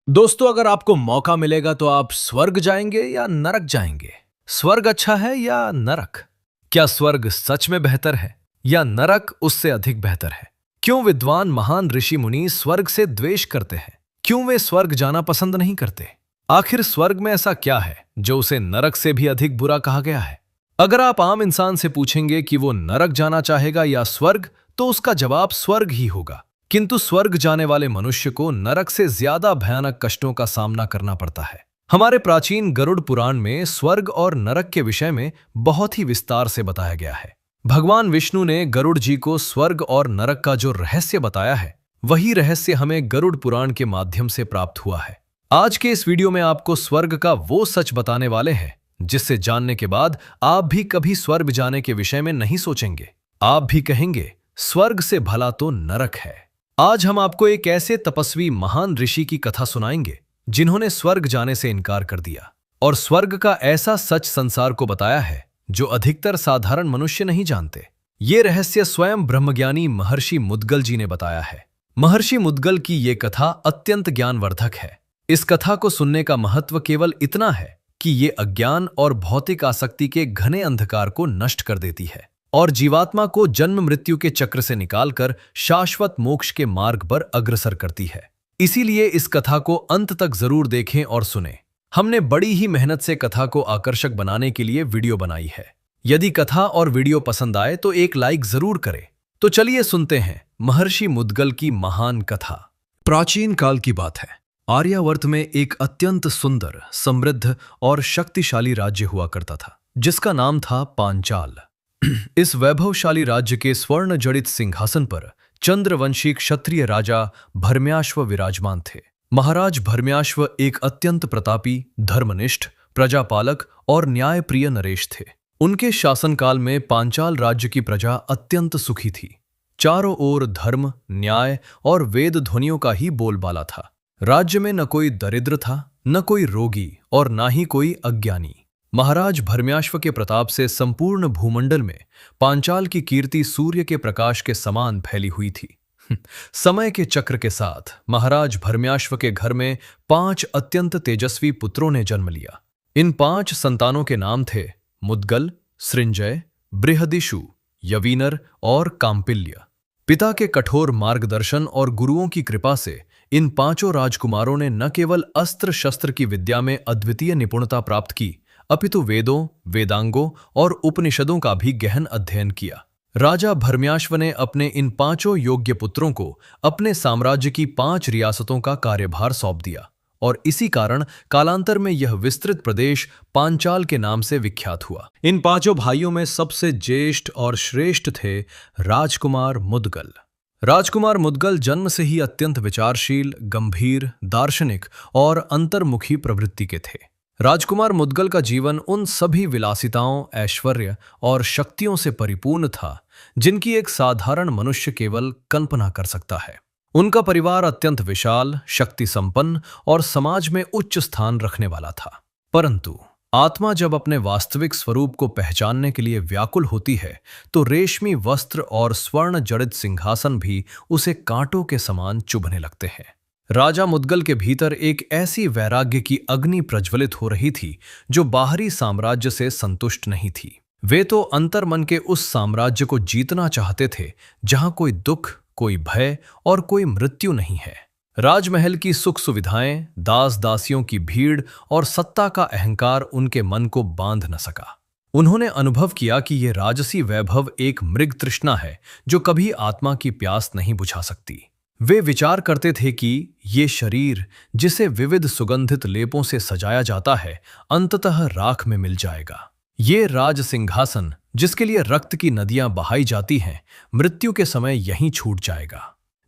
दोस्तों, अगर आपको मौका मिलेगा तो आप स्वर्ग जाएंगे या नरक जाएंगे? स्वर्ग अच्छा है या नरक? क्या स्वर्ग सच में बेहतर है या नरक उससे अधिक बेहतर है? क्यों विद्वान महान ऋषि मुनि स्वर्ग से द्वेष करते हैं? क्यों वे स्वर्ग जाना पसंद नहीं करते? आखिर स्वर्ग में ऐसा क्या है जो उसे नरक से भी अधिक बुरा कहा गया है? अगर आप आम इंसान से पूछेंगे कि वो नरक जाना चाहेगा या स्वर्ग, तो उसका जवाब स्वर्ग ही होगा। किंतु स्वर्ग जाने वाले मनुष्य को नरक से ज्यादा भयानक कष्टों का सामना करना पड़ता है। हमारे प्राचीन गरुड़ पुराण में स्वर्ग और नरक के विषय में बहुत ही विस्तार से बताया गया है। भगवान विष्णु ने गरुड़ जी को स्वर्ग और नरक का जो रहस्य बताया है, वही रहस्य हमें गरुड़ पुराण के माध्यम से प्राप्त हुआ है। आज के इस वीडियो में आपको स्वर्ग का वो सच बताने वाले हैं जिससे जानने के बाद आप भी कभी स्वर्ग जाने के विषय में नहीं सोचेंगे। आप भी कहेंगे, स्वर्ग से भला तो नरक है। आज हम आपको एक ऐसे तपस्वी महान ऋषि की कथा सुनाएंगे जिन्होंने स्वर्ग जाने से इनकार कर दिया और स्वर्ग का ऐसा सच संसार को बताया है जो अधिकतर साधारण मनुष्य नहीं जानते। ये रहस्य स्वयं ब्रह्मज्ञानी महर्षि मुद्गल जी ने बताया है। महर्षि मुद्गल की ये कथा अत्यंत ज्ञानवर्धक है। इस कथा को सुनने का महत्व केवल इतना है कि ये अज्ञान और भौतिक आसक्ति के घने अंधकार को नष्ट कर देती है और जीवात्मा को जन्म मृत्यु के चक्र से निकालकर शाश्वत मोक्ष के मार्ग पर अग्रसर करती है। इसीलिए इस कथा को अंत तक जरूर देखें और सुनें। हमने बड़ी ही मेहनत से कथा को आकर्षक बनाने के लिए वीडियो बनाई है। यदि कथा और वीडियो पसंद आए तो एक लाइक जरूर करें। तो चलिए सुनते हैं महर्षि मुद्गल की महान कथा। प्राचीन काल की बात है। आर्यावर्त में एक अत्यंत सुंदर, समृद्ध और शक्तिशाली राज्य हुआ करता था, जिसका नाम था पांचाल। इस वैभवशाली राज्य के स्वर्ण जड़ित सिंहासन पर चंद्रवंशी क्षत्रिय राजा भर्म्याश्व विराजमान थे। महाराज भर्म्याश्व एक अत्यंत प्रतापी, धर्मनिष्ठ, प्रजापालक और न्यायप्रिय नरेश थे। उनके शासनकाल में पांचाल राज्य की प्रजा अत्यंत सुखी थी। चारों ओर धर्म, न्याय और वेद ध्वनियों का ही बोलबाला था। राज्य में न कोई दरिद्र था, न कोई रोगी और न ही कोई अज्ञानी। महाराज भर्म्याश्व के प्रताप से संपूर्ण भूमंडल में पांचाल की कीर्ति सूर्य के प्रकाश के समान फैली हुई थी। समय के चक्र के साथ महाराज भर्म्याश्व के घर में 5 अत्यंत तेजस्वी पुत्रों ने जन्म लिया। इन 5 संतानों के नाम थे मुद्गल, सृंजय, बृहदिषु, यवीनर और काम्पिल्य। पिता के कठोर मार्गदर्शन और गुरुओं की कृपा से इन 5 राजकुमारों ने न केवल अस्त्र शस्त्र की विद्या में अद्वितीय निपुणता प्राप्त की, अपितु वेदों, वेदांगों और उपनिषदों का भी गहन अध्ययन किया। राजा भर्म्याश्व ने अपने इन 5 योग्य पुत्रों को अपने साम्राज्य की 5 रियासतों का कार्यभार सौंप दिया और इसी कारण कालांतर में यह विस्तृत प्रदेश पांचाल के नाम से विख्यात हुआ। इन 5 भाइयों में सबसे ज्येष्ठ और श्रेष्ठ थे राजकुमार मुद्गल। राजकुमार मुद्गल जन्म से ही अत्यंत विचारशील, गंभीर, दार्शनिक और अंतर्मुखी प्रवृत्ति के थे। राजकुमार मुद्गल का जीवन उन सभी विलासिताओं, ऐश्वर्य और शक्तियों से परिपूर्ण था जिनकी एक साधारण मनुष्य केवल कल्पना कर सकता है। उनका परिवार अत्यंत विशाल, शक्ति संपन्न और समाज में उच्च स्थान रखने वाला था। परंतु आत्मा जब अपने वास्तविक स्वरूप को पहचानने के लिए व्याकुल होती है तो रेशमी वस्त्र और स्वर्ण जड़ित सिंहासन भी उसे कांटों के समान चुभने लगते हैं। राजा मुद्गल के भीतर एक ऐसी वैराग्य की अग्नि प्रज्वलित हो रही थी जो बाहरी साम्राज्य से संतुष्ट नहीं थी। वे तो अंतर्मन के उस साम्राज्य को जीतना चाहते थे जहां कोई दुख, कोई भय और कोई मृत्यु नहीं है। राजमहल की सुख सुविधाएं, दास दासियों की भीड़ और सत्ता का अहंकार उनके मन को बांध न सका। उन्होंने अनुभव किया कि यह राजसी वैभव एक मृग तृष्णा है जो कभी आत्मा की प्यास नहीं बुझा सकती। वे विचार करते थे कि ये शरीर, जिसे विविध सुगंधित लेपों से सजाया जाता है, अंततः राख में मिल जाएगा। ये राज सिंहासन, जिसके लिए रक्त की नदियां बहाई जाती हैं, मृत्यु के समय यहीं छूट जाएगा।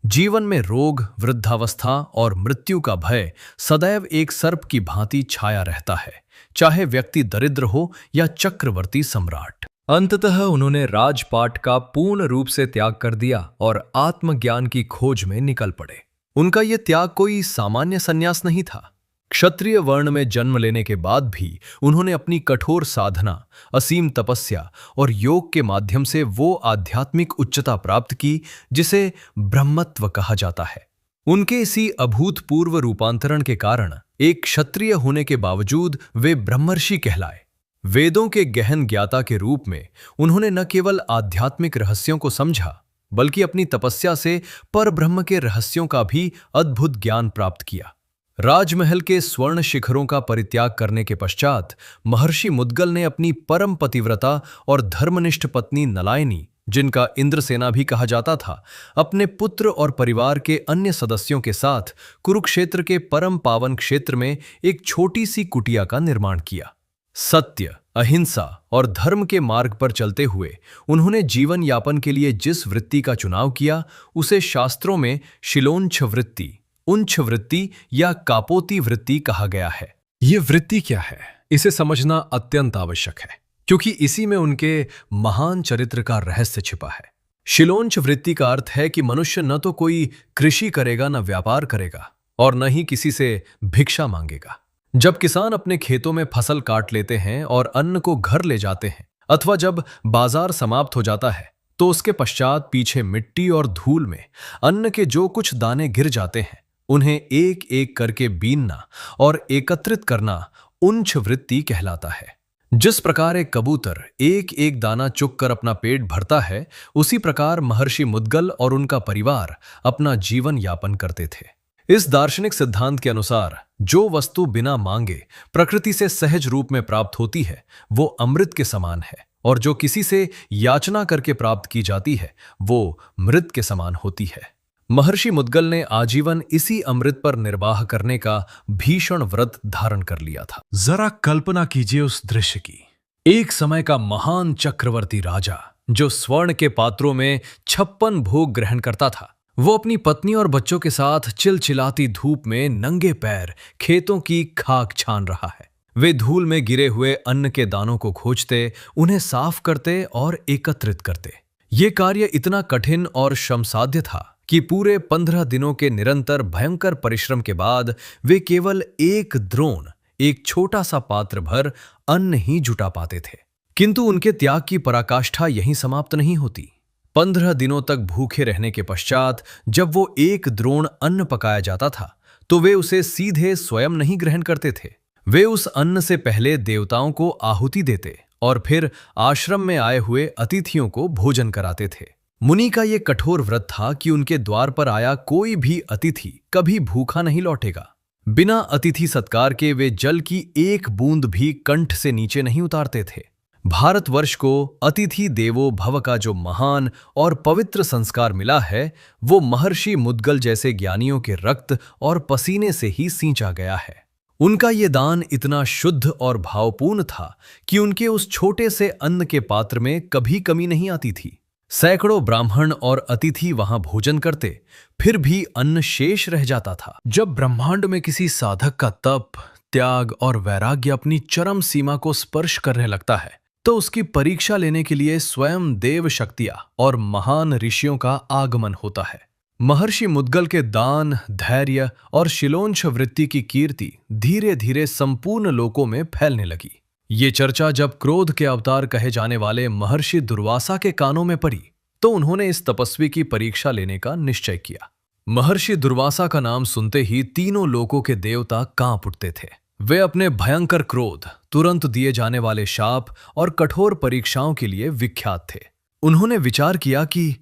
जीवन में रोग, वृद्धावस्था और मृत्यु का भय सदैव एक सर्प की भांति छाया रहता है, चाहे व्यक्ति दरिद्र हो या चक्रवर्ती सम्राट। अंततः उन्होंने राजपाट का पूर्ण रूप से त्याग कर दिया और आत्मज्ञान की खोज में निकल पड़े। उनका यह त्याग कोई सामान्य संन्यास नहीं था। क्षत्रिय वर्ण में जन्म लेने के बाद भी उन्होंने अपनी कठोर साधना, असीम तपस्या और योग के माध्यम से वो आध्यात्मिक उच्चता प्राप्त की जिसे ब्रह्मत्व कहा जाता है। उनके इसी अभूतपूर्व रूपांतरण के कारण एक क्षत्रिय होने के बावजूद वे ब्रह्मर्षि कहलाए। वेदों के गहन ज्ञाता के रूप में उन्होंने न केवल आध्यात्मिक रहस्यों को समझा, बल्कि अपनी तपस्या से परब्रह्म के रहस्यों का भी अद्भुत ज्ञान प्राप्त किया। राजमहल के स्वर्ण शिखरों का परित्याग करने के पश्चात महर्षि मुद्गल ने अपनी परम पतिव्रता और धर्मनिष्ठ पत्नी नलायनी, जिनका इंद्रसेना भी कहा जाता था, अपने पुत्र और परिवार के अन्य सदस्यों के साथ कुरुक्षेत्र के परम पावन क्षेत्र में एक छोटी सी कुटिया का निर्माण किया। सत्य, अहिंसा और धर्म के मार्ग पर चलते हुए उन्होंने जीवन यापन के लिए जिस वृत्ति का चुनाव किया, उसे शास्त्रों में शिलोंछ वृत्ति, उंछ वृत्ति या कापोती वृत्ति कहा गया है। ये वृत्ति क्या है, इसे समझना अत्यंत आवश्यक है, क्योंकि इसी में उनके महान चरित्र का रहस्य छिपा है। शिलोंच वृत्ति का अर्थ है कि मनुष्य न तो कोई कृषि करेगा, न व्यापार करेगा और न ही किसी से भिक्षा मांगेगा। जब किसान अपने खेतों में फसल काट लेते हैं और अन्न को घर ले जाते हैं, अथवा जब बाजार समाप्त हो जाता है, तो उसके पश्चात पीछे मिट्टी और धूल में अन्न के जो कुछ दाने गिर जाते हैं, उन्हें एक एक करके बीनना और एकत्रित करना उंच वृत्ति कहलाता है। जिस प्रकार एक कबूतर एक एक दाना चुग कर अपना पेट भरता है, उसी प्रकार महर्षि मुद्गल और उनका परिवार अपना जीवन यापन करते थे। इस दार्शनिक सिद्धांत के अनुसार जो वस्तु बिना मांगे प्रकृति से सहज रूप में प्राप्त होती है, वो अमृत के समान है, और जो किसी से याचना करके प्राप्त की जाती है, वो मृत के समान होती है। महर्षि मुद्गल ने आजीवन इसी अमृत पर निर्वाह करने का भीषण व्रत धारण कर लिया था। जरा कल्पना कीजिए उस दृश्य की। एक समय का महान चक्रवर्ती राजा, जो स्वर्ण के पात्रों में 56 भोग ग्रहण करता था, वो अपनी पत्नी और बच्चों के साथ चिलचिलाती धूप में नंगे पैर खेतों की खाक छान रहा है। वे धूल में गिरे हुए अन्न के दानों को खोजते, उन्हें साफ करते और एकत्रित करते। ये कार्य इतना कठिन और श्रमसाध्य था कि पूरे 15 दिनों के निरंतर भयंकर परिश्रम के बाद वे केवल एक द्रोण, एक छोटा सा पात्र भर अन्न ही जुटा पाते थे। किंतु उनके त्याग की पराकाष्ठा यहीं समाप्त नहीं होती। 15 दिनों तक भूखे रहने के पश्चात जब वो एक द्रोण अन्न पकाया जाता था, तो वे उसे सीधे स्वयं नहीं ग्रहण करते थे। वे उस अन्न से पहले देवताओं को आहुति देते और फिर आश्रम में आए हुए अतिथियों को भोजन कराते थे। मुनि का ये कठोर व्रत था कि उनके द्वार पर आया कोई भी अतिथि कभी भूखा नहीं लौटेगा। बिना अतिथि सत्कार के वे जल की एक बूंद भी कंठ से नीचे नहीं उतारते थे। भारतवर्ष को अतिथि देवो भव का जो महान और पवित्र संस्कार मिला है, वो महर्षि मुद्गल जैसे ज्ञानियों के रक्त और पसीने से ही सींचा गया है। उनका ये दान इतना शुद्ध और भावपूर्ण था कि उनके उस छोटे से अन्न के पात्र में कभी कमी नहीं आती थी। सैकड़ों ब्राह्मण और अतिथि वहां भोजन करते, फिर भी अन्न शेष रह जाता था। जब ब्रह्मांड में किसी साधक का तप, त्याग और वैराग्य अपनी चरम सीमा को स्पर्श करने लगता है, तो उसकी परीक्षा लेने के लिए स्वयं देव शक्तियां और महान ऋषियों का आगमन होता है। महर्षि मुद्गल के दान, धैर्य और शिलोंछ वृत्ति की कीर्ति धीरे धीरे संपूर्ण लोकों में फैलने लगी। ये चर्चा जब क्रोध के अवतार कहे जाने वाले महर्षि दुर्वासा के कानों में पड़ी, तो उन्होंने इस तपस्वी की परीक्षा लेने का निश्चय किया। महर्षि दुर्वासा का नाम सुनते ही तीनों लोकों के देवता कांप उठते थे। वे अपने भयंकर क्रोध, तुरंत दिए जाने वाले शाप और कठोर परीक्षाओं के लिए विख्यात थे। उन्होंने विचार किया कि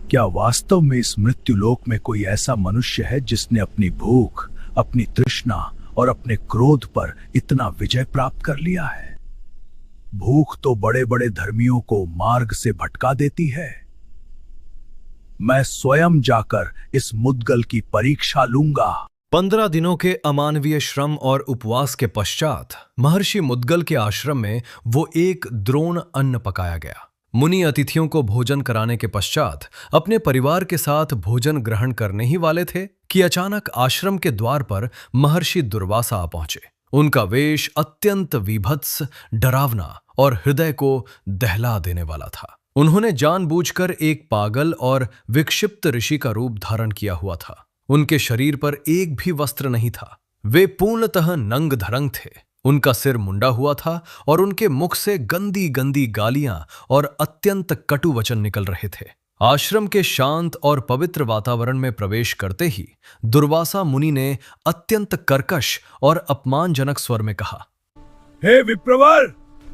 क्या वास्तव में इस मृत्युलोक में कोई ऐसा मनुष्य है जिसने अपनी भूख, अपनी तृष्णा और अपने क्रोध पर इतना विजय प्राप्त कर लिया है? भूख तो बड़े बड़े धर्मियों को मार्ग से भटका देती है। मैं स्वयं जाकर इस मुद्गल की परीक्षा लूंगा। 15 दिनों के अमानवीय श्रम और उपवास के पश्चात महर्षि मुद्गल के आश्रम में वो एक द्रोण अन्न पकाया गया। मुनि अतिथियों को भोजन कराने के पश्चात अपने परिवार के साथ भोजन ग्रहण करने ही वाले थे कि अचानक आश्रम के द्वार पर महर्षि दुर्वासा आ पहुंचे। उनका वेश अत्यंत विभत्स, डरावना और हृदय को दहला देने वाला था। उन्होंने जानबूझकर एक पागल और विक्षिप्त ऋषि का रूप धारण किया हुआ था। उनके शरीर पर एक भी वस्त्र नहीं था। वे पूर्णतः नंग धरंग थे। उनका सिर मुंडा हुआ था और उनके मुख से गंदी गंदी गालियां और अत्यंत कटु वचन निकल रहे थे। आश्रम के शांत और पवित्र वातावरण में प्रवेश करते ही दुर्वासा मुनि ने अत्यंत कर्कश और अपमानजनक स्वर में कहा, हे विप्रवर,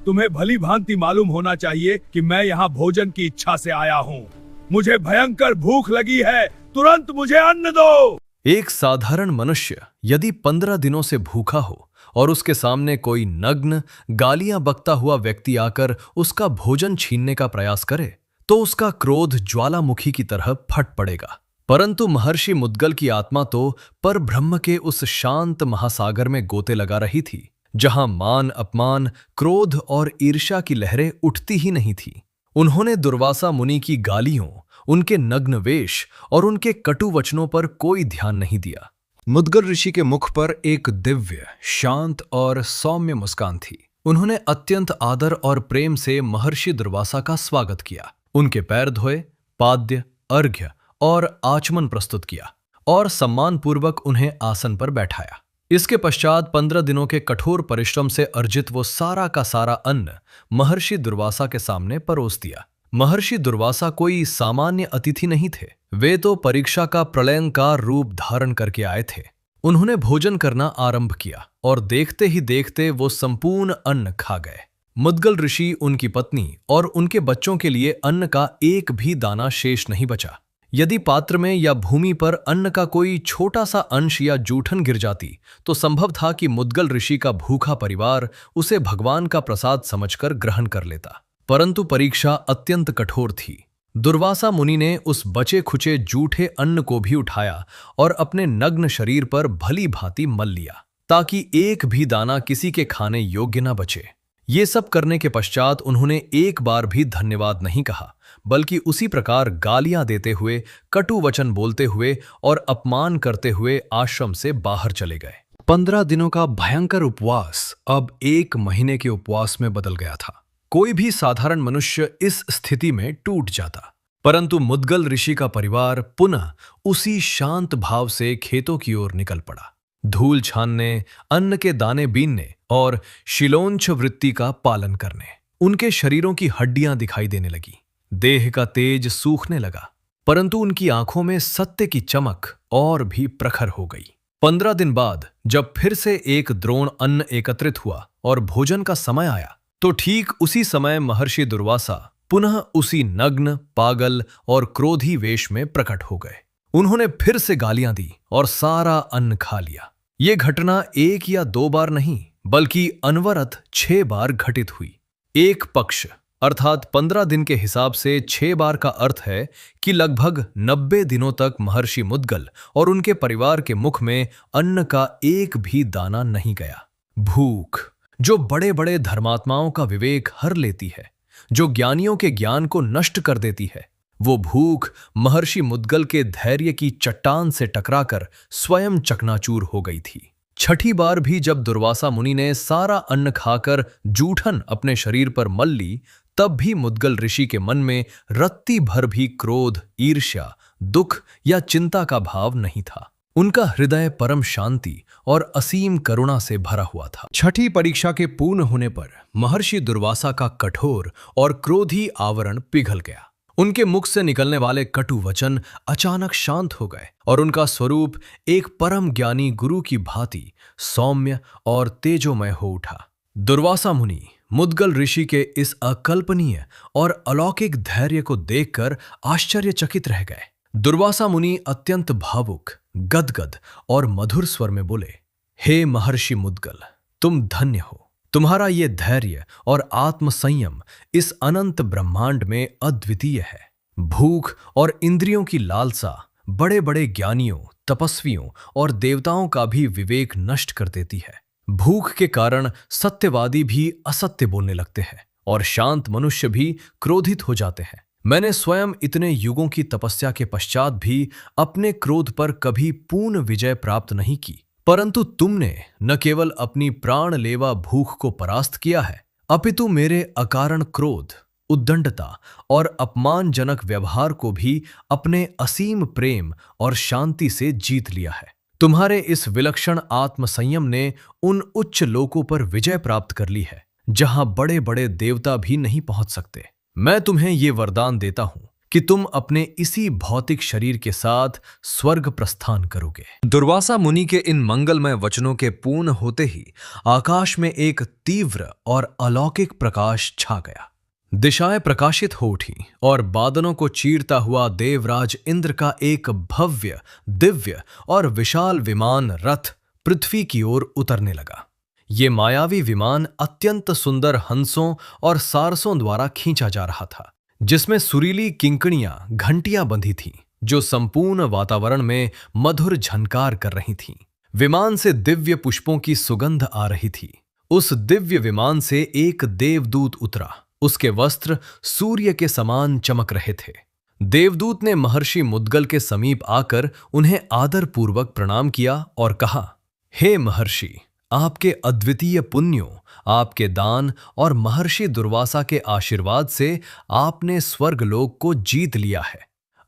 तुम्हें भली भांति मालूम होना चाहिए कि मैं यहाँ भोजन की इच्छा से आया हूँ। मुझे भयंकर भूख लगी है, तुरंत मुझे अन्न दो। एक साधारण मनुष्य यदि 15 दिनों से भूखा हो और उसके सामने कोई नग्न गालियां बकता हुआ व्यक्ति आकर उसका भोजन छीनने का प्रयास करे तो उसका क्रोध ज्वालामुखी की तरह फट पड़ेगा। परंतु महर्षि मुद्गल की आत्मा तो परब्रह्म के उस शांत महासागर में गोते लगा रही थी, जहां मान अपमान, क्रोध और ईर्ष्या की लहरें उठती ही नहीं थी। उन्होंने दुर्वासा मुनि की गालियों, उनके नग्न वेश और उनके कटु वचनों पर कोई ध्यान नहीं दिया। मुद्गल ऋषि के मुख पर एक दिव्य, शांत और सौम्य मुस्कान थी। उन्होंने अत्यंत आदर और प्रेम से महर्षि दुर्वासा का स्वागत किया, उनके पैर धोए, पाद्य, अर्घ्य और आचमन प्रस्तुत किया और सम्मानपूर्वक उन्हें आसन पर बैठाया। इसके पश्चात 15 दिनों के कठोर परिश्रम से अर्जित वो सारा का सारा अन्न महर्षि दुर्वासा के सामने परोस दिया। महर्षि दुर्वासा कोई सामान्य अतिथि नहीं थे, वे तो परीक्षा का प्रलयंकार रूप धारण करके आए थे। उन्होंने भोजन करना आरंभ किया और देखते ही देखते वो संपूर्ण अन्न खा गए। मुद्गल ऋषि, उनकी पत्नी और उनके बच्चों के लिए अन्न का एक भी दाना शेष नहीं बचा। यदि पात्र में या भूमि पर अन्न का कोई छोटा सा अंश या जूठन गिर जाती तो संभव था कि मुद्गल ऋषि का भूखा परिवार उसे भगवान का प्रसाद समझकर ग्रहण कर लेता। परंतु परीक्षा अत्यंत कठोर थी। दुर्वासा मुनि ने उस बचे खुचे जूठे अन्न को भी उठाया और अपने नग्न शरीर पर भली भांति मल लिया, ताकि एक भी दाना किसी के खाने योग्य न बचे। ये सब करने के पश्चात उन्होंने एक बार भी धन्यवाद नहीं कहा, बल्कि उसी प्रकार गालियां देते हुए, कटु वचन बोलते हुए और अपमान करते हुए आश्रम से बाहर चले गए। 15 दिनों का भयंकर उपवास अब 1 महीने के उपवास में बदल गया था। कोई भी साधारण मनुष्य इस स्थिति में टूट जाता, परंतु मुद्गल ऋषि का परिवार पुनः उसी शांत भाव से खेतों की ओर निकल पड़ा, धूल छानने, अन्न के दाने बीनने और शिलोंछ वृत्ति का पालन करने। उनके शरीरों की हड्डियां दिखाई देने लगी, देह का तेज सूखने लगा, परंतु उनकी आंखों में सत्य की चमक और भी प्रखर हो गई। 15 दिन बाद जब फिर से एक द्रोण अन्न एकत्रित हुआ और भोजन का समय आया, तो ठीक उसी समय महर्षि दुर्वासा पुनः उसी नग्न, पागल और क्रोधी वेश में प्रकट हो गए। उन्होंने फिर से गालियां दी और सारा अन्न खा लिया। ये घटना 1 या 2 बार नहीं, बल्कि अनवरत 6 बार घटित हुई। एक पक्ष अर्थात 15 दिन के हिसाब से 6 बार का अर्थ है कि लगभग 90 दिनों तक महर्षि मुद्गल और उनके परिवार के मुख में अन्न का एक भी दाना नहीं गया। भूख, जो बड़े बड़े धर्मात्माओं का विवेक हर लेती है, जो ज्ञानियों के ज्ञान को नष्ट कर देती है, वो भूख महर्षि मुद्गल के धैर्य की चट्टान से टकराकर स्वयं चकनाचूर हो गई थी। छठी बार भी जब दुर्वासा मुनि ने सारा अन्न खाकर जूठन अपने शरीर पर मल ली, तब भी मुद्गल ऋषि के मन में रत्ती भर भी क्रोध, ईर्ष्या, दुख या चिंता का भाव नहीं था। उनका हृदय परम शांति और असीम करुणा से भरा हुआ था। छठी परीक्षा के पूर्ण होने पर महर्षि दुर्वासा का कठोर और क्रोधी आवरण पिघल गया। उनके मुख से निकलने वाले कटु वचन अचानक शांत हो गए और उनका स्वरूप एक परम ज्ञानी गुरु की भांति सौम्य और तेजोमय हो उठा। दुर्वासा मुनि मुद्गल ऋषि के इस अकल्पनीय और अलौकिक धैर्य को देखकर आश्चर्यचकित रह गए। दुर्वासा मुनि अत्यंत भावुक, गदगद और मधुर स्वर में बोले, हे महर्षि मुद्गल, तुम धन्य हो। तुम्हारा ये धैर्य और आत्मसंयम इस अनंत ब्रह्मांड में अद्वितीय है। भूख और इंद्रियों की लालसा बड़े बड़े ज्ञानियों, तपस्वियों और देवताओं का भी विवेक नष्ट कर देती है। भूख के कारण सत्यवादी भी असत्य बोलने लगते हैं और शांत मनुष्य भी क्रोधित हो जाते हैं। मैंने स्वयं इतने युगों की तपस्या के पश्चात भी अपने क्रोध पर कभी पूर्ण विजय प्राप्त नहीं की, परंतु तुमने न केवल अपनी प्राणलेवा भूख को परास्त किया है, अपितु मेरे अकारण क्रोध, उद्दंडता और अपमानजनक व्यवहार को भी अपने असीम प्रेम और शांति से जीत लिया है। तुम्हारे इस विलक्षण आत्मसंयम ने उन उच्च लोकों पर विजय प्राप्त कर ली है जहां बड़े बड़े देवता भी नहीं पहुंच सकते। मैं तुम्हें ये वरदान देता हूं कि तुम अपने इसी भौतिक शरीर के साथ स्वर्ग प्रस्थान करोगे। दुर्वासा मुनि के इन मंगलमय वचनों के पूर्ण होते ही आकाश में एक तीव्र और अलौकिक प्रकाश छा गया। दिशाएं प्रकाशित हो उठी और बादलों को चीरता हुआ देवराज इंद्र का एक भव्य, दिव्य और विशाल विमान रथ पृथ्वी की ओर उतरने लगा। ये मायावी विमान अत्यंत सुंदर हंसों और सारसों द्वारा खींचा जा रहा था, जिसमें सुरीली किंकणियां, घंटियां बंधी थीं, जो संपूर्ण वातावरण में मधुर झनकार कर रही थीं। विमान से दिव्य पुष्पों की सुगंध आ रही थी। उस दिव्य विमान से एक देवदूत उतरा। उसके वस्त्र सूर्य के समान चमक रहे थे। देवदूत ने महर्षि मुद्गल के समीप आकर उन्हें आदरपूर्वक प्रणाम किया और कहा, हे महर्षि, आपके अद्वितीय पुण्यों, आपके दान और महर्षि दुर्वासा के आशीर्वाद से आपने स्वर्गलोक को जीत लिया है।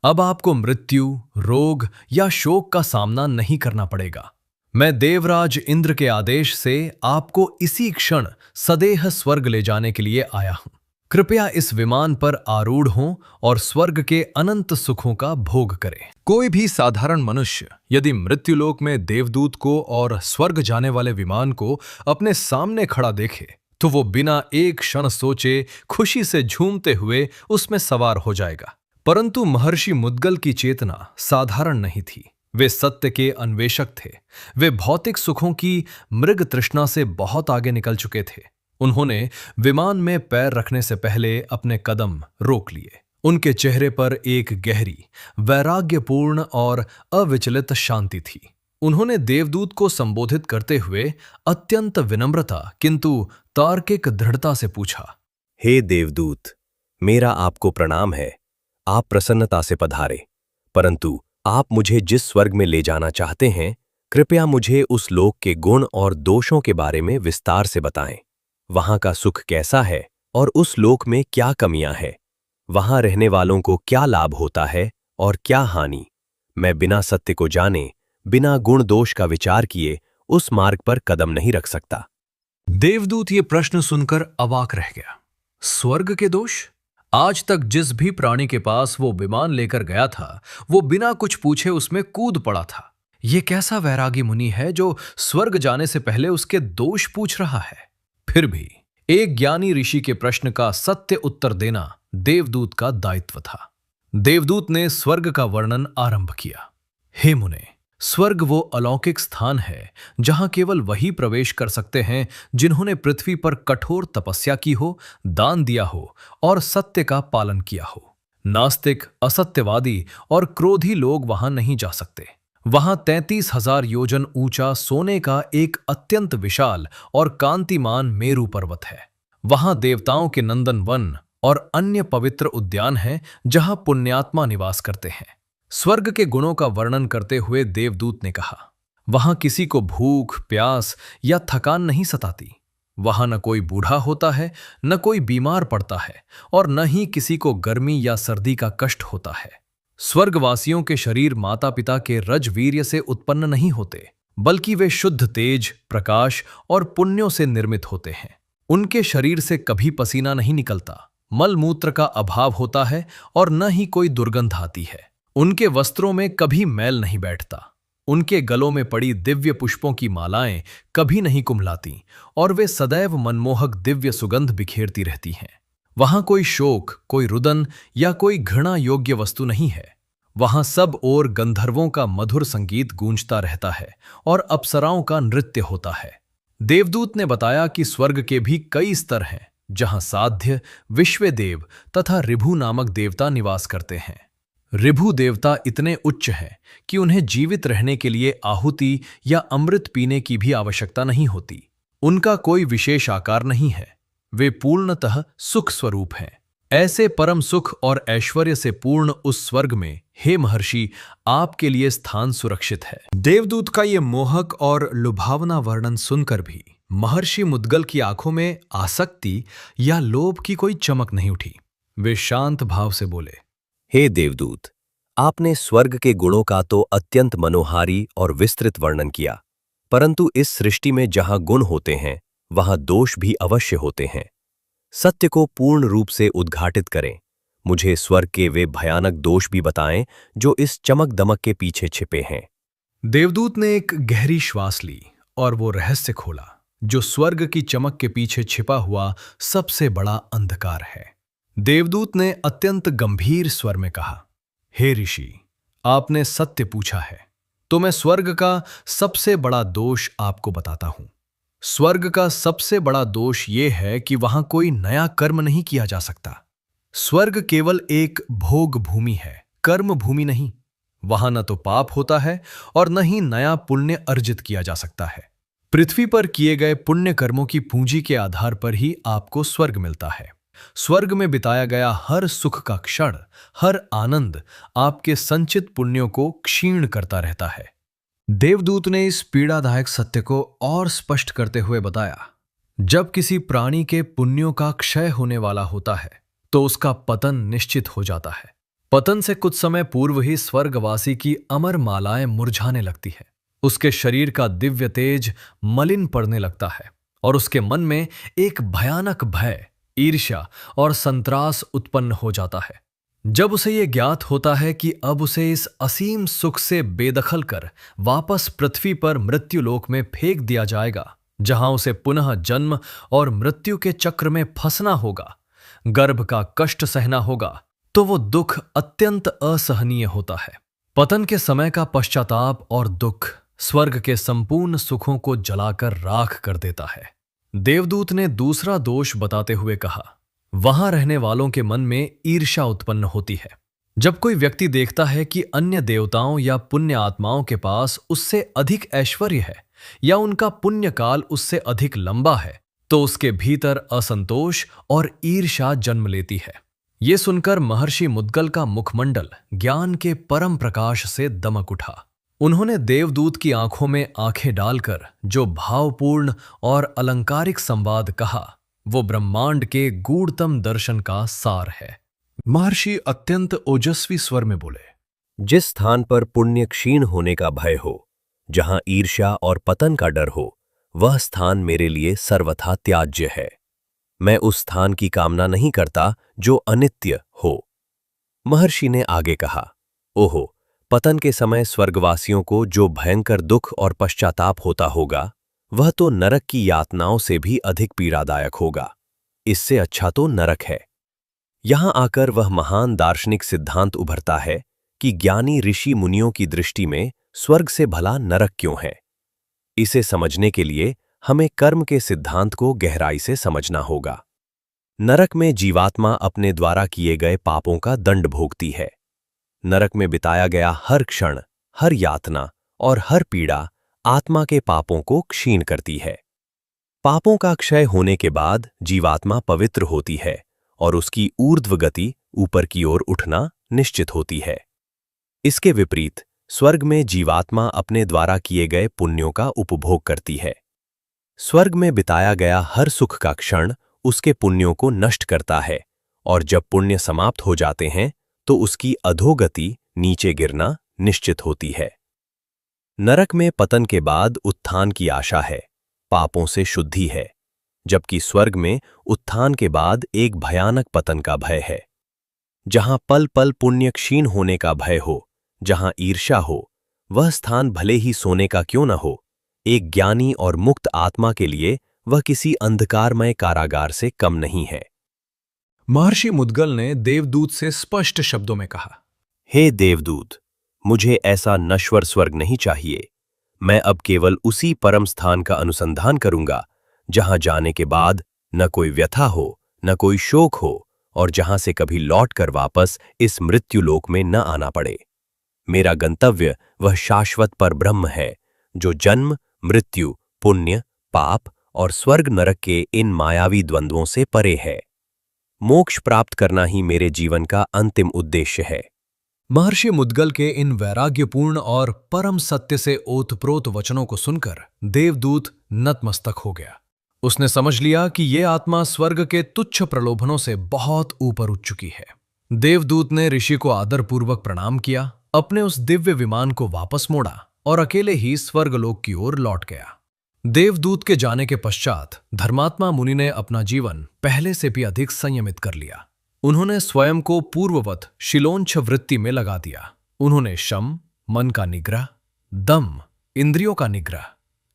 अब आपको मृत्यु, रोग या शोक का सामना नहीं करना पड़ेगा। मैं देवराज इंद्र के आदेश से आपको इसी क्षण सदेह स्वर्ग ले जाने के लिए आया हूं। कृपया इस विमान पर आरूढ़ हों और स्वर्ग के अनंत सुखों का भोग करें। कोई भी साधारण मनुष्य यदि मृत्युलोक में देवदूत को और स्वर्ग जाने वाले विमान को अपने सामने खड़ा देखे तो वो बिना एक क्षण सोचे खुशी से झूमते हुए उसमें सवार हो जाएगा। परंतु महर्षि मुद्गल की चेतना साधारण नहीं थी। वे सत्य के अन्वेषक थे। वे भौतिक सुखों की मृग तृष्णा से बहुत आगे निकल चुके थे। उन्होंने विमान में पैर रखने से पहले अपने कदम रोक लिए। उनके चेहरे पर एक गहरी, वैराग्यपूर्ण और अविचलित शांति थी। उन्होंने देवदूत को संबोधित करते हुए अत्यंत विनम्रता किंतु तार्किक दृढ़ता से पूछा, हे देवदूत, मेरा आपको प्रणाम है। आप प्रसन्नता से पधारे, परंतु आप मुझे जिस स्वर्ग में ले जाना चाहते हैं, कृपया मुझे उस लोक के गुण और दोषों के बारे में विस्तार से बताएं। वहां का सुख कैसा है और उस लोक में क्या कमियां हैं? वहां रहने वालों को क्या लाभ होता है और क्या हानि? मैं बिना सत्य को जाने, बिना गुण दोष का विचार किए उस मार्ग पर कदम नहीं रख सकता। देवदूत ये प्रश्न सुनकर अवाक रह गया। स्वर्ग के दोष? आज तक जिस भी प्राणी के पास वो विमान लेकर गया था, वो बिना कुछ पूछे उसमें कूद पड़ा था। ये कैसा वैरागी मुनि है जो स्वर्ग जाने से पहले उसके दोष पूछ रहा है? फिर भी एक ज्ञानी ऋषि के प्रश्न का सत्य उत्तर देना देवदूत का दायित्व था। देवदूत ने स्वर्ग का वर्णन आरंभ किया। हे मुने, स्वर्ग वो अलौकिक स्थान है जहां केवल वही प्रवेश कर सकते हैं जिन्होंने पृथ्वी पर कठोर तपस्या की हो, दान दिया हो और सत्य का पालन किया हो। नास्तिक, असत्यवादी और क्रोधी लोग वहां नहीं जा सकते। वहां 33,000 योजन ऊंचा सोने का एक अत्यंत विशाल और कांतिमान मेरू पर्वत है। वहां देवताओं के नंदन वन और अन्य पवित्र उद्यान हैं जहां पुण्यात्मा निवास करते हैं। स्वर्ग के गुणों का वर्णन करते हुए देवदूत ने कहा, वहां किसी को भूख, प्यास या थकान नहीं सताती। वहां न कोई बूढ़ा होता है, न कोई बीमार पड़ता है और न ही किसी को गर्मी या सर्दी का कष्ट होता है। स्वर्गवासियों के शरीर माता पिता के रजवीर्य से उत्पन्न नहीं होते, बल्कि वे शुद्ध तेज, प्रकाश और पुण्यों से निर्मित होते हैं। उनके शरीर से कभी पसीना नहीं निकलता, मल मूत्र का अभाव होता है और न ही कोई दुर्गंध आती है। उनके वस्त्रों में कभी मैल नहीं बैठता। उनके गलों में पड़ी दिव्य पुष्पों की मालाएं कभी नहीं कुम्हलाती और वे सदैव मनमोहक दिव्य सुगंध बिखेरती रहती हैं। वहां कोई शोक, कोई रुदन या कोई घृणा योग्य वस्तु नहीं है। वहां सब ओर गंधर्वों का मधुर संगीत गूंजता रहता है और अप्सराओं का नृत्य होता है। देवदूत ने बताया कि स्वर्ग के भी कई स्तर हैं जहां साध्य, विश्वदेव तथा ऋभु नामक देवता निवास करते हैं। ऋभु देवता इतने उच्च हैं कि उन्हें जीवित रहने के लिए आहुति या अमृत पीने की भी आवश्यकता नहीं होती। उनका कोई विशेष आकार नहीं है। वे पूर्णतः सुख स्वरूप हैं। ऐसे परम सुख और ऐश्वर्य से पूर्ण उस स्वर्ग में, हे महर्षि, आपके लिए स्थान सुरक्षित है। देवदूत का ये मोहक और लुभावना वर्णन सुनकर भी महर्षि मुद्गल की आंखों में आसक्ति या लोभ की कोई चमक नहीं उठी। वे शांत भाव से बोले, हे देवदूत, आपने स्वर्ग के गुणों का तो अत्यंत मनोहारी और विस्तृत वर्णन किया, परंतु इस सृष्टि में जहां गुण होते हैं वहां दोष भी अवश्य होते हैं। सत्य को पूर्ण रूप से उद्घाटित करें। मुझे स्वर्ग के वे भयानक दोष भी बताएं जो इस चमक दमक के पीछे छिपे हैं। देवदूत ने एक गहरी श्वास ली और वो रहस्य खोला जो स्वर्ग की चमक के पीछे छिपा हुआ सबसे बड़ा अंधकार है। देवदूत ने अत्यंत गंभीर स्वर में कहा, हे ऋषि, आपने सत्य पूछा है तो मैं स्वर्ग का सबसे बड़ा दोष आपको बताता हूं। स्वर्ग का सबसे बड़ा दोष यह है कि वहां कोई नया कर्म नहीं किया जा सकता। स्वर्ग केवल एक भोग भूमि है, कर्म भूमि नहीं। वहां न तो पाप होता है और न ही नया पुण्य अर्जित किया जा सकता है। पृथ्वी पर किए गए पुण्य कर्मों की पूंजी के आधार पर ही आपको स्वर्ग मिलता है। स्वर्ग में बिताया गया हर सुख का क्षण, हर आनंद आपके संचित पुण्यों को क्षीण करता रहता है। देवदूत ने इस पीड़ादायक सत्य को और स्पष्ट करते हुए बताया, जब किसी प्राणी के पुण्यों का क्षय होने वाला होता है तो उसका पतन निश्चित हो जाता है। पतन से कुछ समय पूर्व ही स्वर्गवासी की अमर मालाएं मुरझाने लगती है। उसके शरीर का दिव्य तेज मलिन पड़ने लगता है और उसके मन में एक भयानक भय, ईर्ष्या और संत्रास उत्पन्न हो जाता है। जब उसे यह ज्ञात होता है कि अब उसे इस असीम सुख से बेदखल कर वापस पृथ्वी पर मृत्युलोक में फेंक दिया जाएगा, जहां उसे पुनः जन्म और मृत्यु के चक्र में फंसना होगा, गर्भ का कष्ट सहना होगा, तो वो दुख अत्यंत असहनीय होता है। पतन के समय का पश्चाताप और दुख स्वर्ग के संपूर्ण सुखों को जलाकर राख कर देता है। देवदूत ने दूसरा दोष बताते हुए कहा, वहां रहने वालों के मन में ईर्ष्या उत्पन्न होती है। जब कोई व्यक्ति देखता है कि अन्य देवताओं या पुण्य आत्माओं के पास उससे अधिक ऐश्वर्य है या उनका पुण्य काल उससे अधिक लंबा है, तो उसके भीतर असंतोष और ईर्ष्या जन्म लेती है। ये सुनकर महर्षि मुद्गल का मुखमंडल ज्ञान के परम प्रकाश से दमक उठा। उन्होंने देवदूत की आंखों में आंखें डालकर जो भावपूर्ण और अलंकारिक संवाद कहा, वो ब्रह्मांड के गूढ़तम दर्शन का सार है। महर्षि अत्यंत ओजस्वी स्वर में बोले, जिस स्थान पर पुण्य क्षीण होने का भय हो, जहां ईर्ष्या और पतन का डर हो, वह स्थान मेरे लिए सर्वथा त्याज्य है। मैं उस स्थान की कामना नहीं करता जो अनित्य हो। महर्षि ने आगे कहा, ओहो, पतन के समय स्वर्गवासियों को जो भयंकर दुख और पश्चाताप होता होगा, वह तो नरक की यातनाओं से भी अधिक पीड़ादायक होगा। इससे अच्छा तो नरक है। यहां आकर वह महान दार्शनिक सिद्धांत उभरता है कि ज्ञानी ऋषि मुनियों की दृष्टि में स्वर्ग से भला नरक क्यों है। इसे समझने के लिए हमें कर्म के सिद्धांत को गहराई से समझना होगा। नरक में जीवात्मा अपने द्वारा किए गए पापों का दंड भोगती है। नरक में बिताया गया हर क्षण, हर यातना और हर पीड़ा आत्मा के पापों को क्षीण करती है। पापों का क्षय होने के बाद जीवात्मा पवित्र होती है और उसकी ऊर्ध्व गति ऊपर की ओर उठना निश्चित होती है। इसके विपरीत स्वर्ग में जीवात्मा अपने द्वारा किए गए पुण्यों का उपभोग करती है। स्वर्ग में बिताया गया हर सुख का क्षण उसके पुण्यों को नष्ट करता है और जब पुण्य समाप्त हो जाते हैं तो उसकी अधोगति नीचे गिरना निश्चित होती है। नरक में पतन के बाद उत्थान की आशा है, पापों से शुद्धि है, जबकि स्वर्ग में उत्थान के बाद एक भयानक पतन का भय है। जहां पल पल पुण्य क्षीण होने का भय हो, जहां ईर्ष्या हो, वह स्थान भले ही सोने का क्यों न हो, एक ज्ञानी और मुक्त आत्मा के लिए वह किसी अंधकारमय कारागार से कम नहीं है। महर्षि मुद्गल ने देवदूत से स्पष्ट शब्दों में कहा, हे देवदूत, मुझे ऐसा नश्वर स्वर्ग नहीं चाहिए। मैं अब केवल उसी परम स्थान का अनुसंधान करूंगा जहां जाने के बाद न कोई व्यथा हो, न कोई शोक हो और जहां से कभी लौटकर वापस इस मृत्युलोक में न आना पड़े। मेरा गंतव्य वह शाश्वत पर ब्रह्म है जो जन्म, मृत्यु, पुण्य, पाप और स्वर्ग नरक के इन मायावी द्वंद्वों से परे है। मोक्ष प्राप्त करना ही मेरे जीवन का अंतिम उद्देश्य है। महर्षि मुद्गल के इन वैराग्यपूर्ण और परम सत्य से ओतप्रोत वचनों को सुनकर देवदूत नतमस्तक हो गया। उसने समझ लिया कि ये आत्मा स्वर्ग के तुच्छ प्रलोभनों से बहुत ऊपर उठ चुकी है। देवदूत ने ऋषि को आदरपूर्वक प्रणाम किया, अपने उस दिव्य विमान को वापस मोड़ा और अकेले ही स्वर्गलोक की ओर लौट गया। देवदूत के जाने के पश्चात धर्मात्मा मुनि ने अपना जीवन पहले से भी अधिक संयमित कर लिया। उन्होंने स्वयं को पूर्ववत शिलोंछ वृत्ति में लगा दिया। उन्होंने शम, मन का निग्रह, दम, इंद्रियों का निग्रह,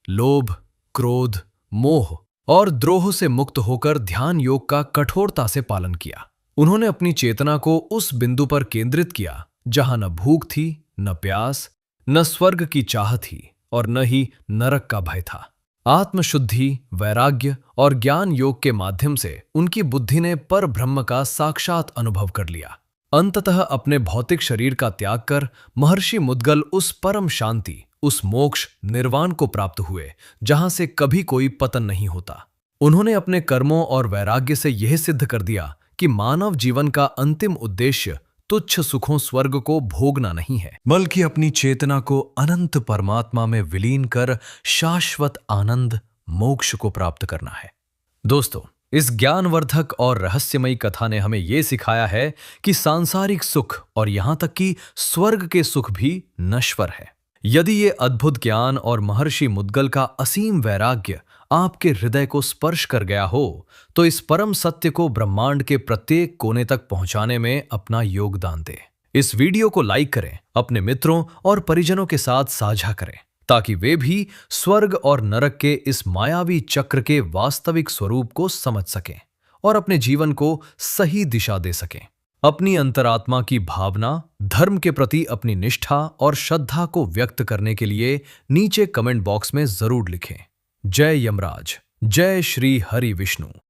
लोभ, क्रोध, मोह और द्रोह से मुक्त होकर ध्यान योग का कठोरता से पालन किया। उन्होंने अपनी चेतना को उस बिंदु पर केंद्रित किया जहां न भूख थी, न प्यास, न स्वर्ग की चाह थी और न ही नरक का भय था। आत्मशुद्धि, वैराग्य और ज्ञान योग के माध्यम से उनकी बुद्धि ने पर ब्रह्म का साक्षात अनुभव कर लिया। अंततः अपने भौतिक शरीर का त्याग कर महर्षि मुद्गल उस परम शांति, उस मोक्ष निर्वाण को प्राप्त हुए जहां से कभी कोई पतन नहीं होता। उन्होंने अपने कर्मों और वैराग्य से यह सिद्ध कर दिया कि मानव जीवन का अंतिम उद्देश्य तुच्छ सुखों स्वर्ग को भोगना नहीं है, बल्कि अपनी चेतना को अनंत परमात्मा में विलीन कर शाश्वत आनंद, मोक्ष को प्राप्त करना है। दोस्तों, इस ज्ञानवर्धक और रहस्यमयी कथा ने हमें यह सिखाया है कि सांसारिक सुख और यहां तक कि स्वर्ग के सुख भी नश्वर है। यदि ये अद्भुत ज्ञान और महर्षि मुद्गल का असीम वैराग्य आपके हृदय को स्पर्श कर गया हो तो इस परम सत्य को ब्रह्मांड के प्रत्येक कोने तक पहुंचाने में अपना योगदान दें। इस वीडियो को लाइक करें, अपने मित्रों और परिजनों के साथ साझा करें ताकि वे भी स्वर्ग और नरक के इस मायावी चक्र के वास्तविक स्वरूप को समझ सकें और अपने जीवन को सही दिशा दे सकें। अपनी अंतरात्मा की भावना, धर्म के प्रति अपनी निष्ठा और श्रद्धा को व्यक्त करने के लिए नीचे कमेंट बॉक्स में जरूर लिखें। जय यमराज, जय श्री हरि विष्णु।